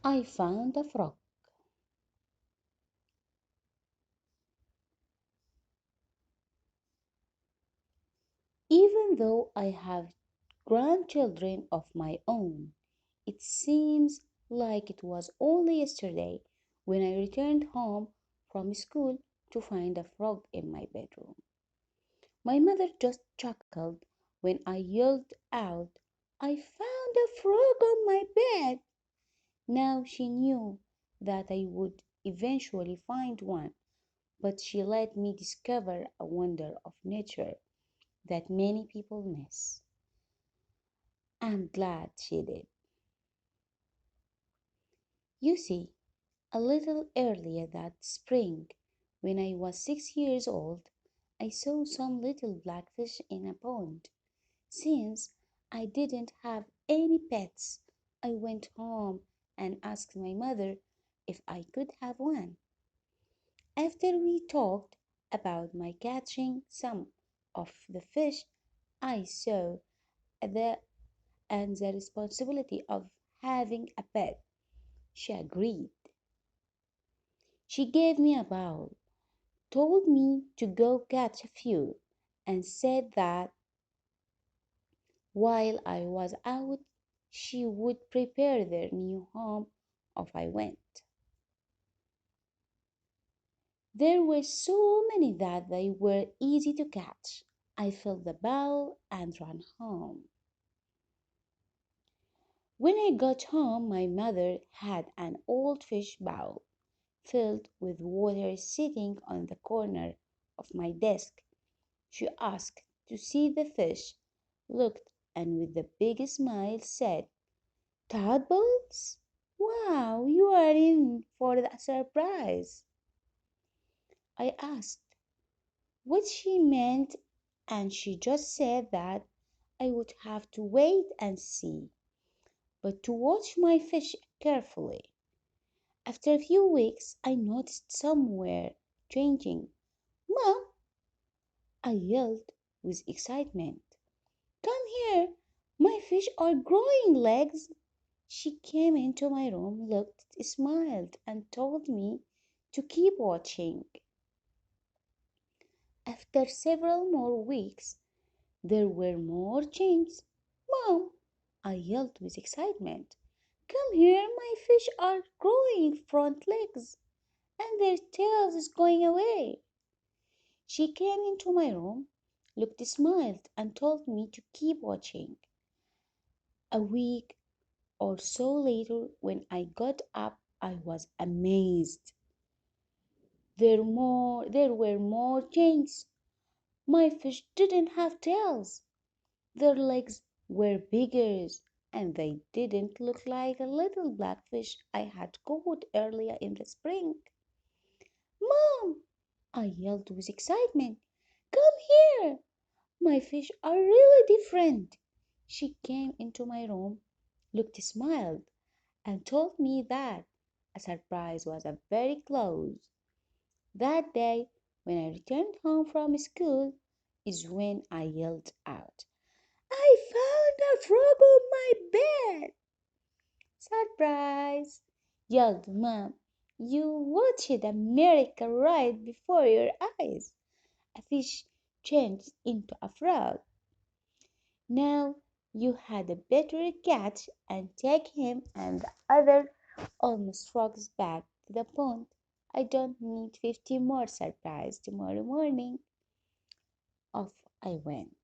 I found a frog. Even though I have grandchildren of my own, it seems like it was only yesterday when I returned home from school to find a frog in my bedroom. My mother just chuckled when I yelled out, "I found a frog on my bed." Now she knew that I would eventually find one, but she let me discover a wonder of nature that many people miss. I'm glad she did. You see, a little earlier that spring, when I was 6 years old, I saw some little blackfish in a pond. Since I didn't have any pets, I went home and asked my mother if I could have one. After we talked about my catching some of the fish I saw the and the responsibility of having a pet, she agreed. She gave me a bowl, told me to go catch a few, and said that while I was out, she would prepare their new home if I went. There were so many that they were easy to catch. I filled the bowl and ran home. When I got home, my mother had an old fish bowl filled with water sitting on the corner of my desk. She asked to see the fish, looked, and with a big smile said, "Tadpoles? Wow, you are in for a surprise." I asked what she meant, and she just said that I would have to wait and see, but to watch my fish carefully. After a few weeks, I noticed somewhere changing. "Mom," I yelled with excitement, "come here! My fish are growing legs!" She came into my room, looked, smiled, and told me to keep watching. After several more weeks, there were more changes. "Mom," I yelled with excitement, "come here! My fish are growing front legs, and their tails is going away." She came into my room, looked, smiled, and told me to keep watching. A week or so later, when I got up, I was amazed. There were more changes. My fish didn't have tails. Their legs were bigger, and they didn't look like a little blackfish I had caught earlier in the spring. "Mom," I yelled with excitement, "come here! My fish are really different." She came into my room, looked, smiled, and told me that a surprise was very close. That day, when I returned home from school, is when I yelled out, "I found a frog on my bed!" "Surprise!" yelled Mom. "You watched a miracle right before your eyes. A fish changed into a frog. Now you had a better catch and take him and the other almost frogs back to the pond. I don't need 50 more surprises tomorrow morning." Off I went.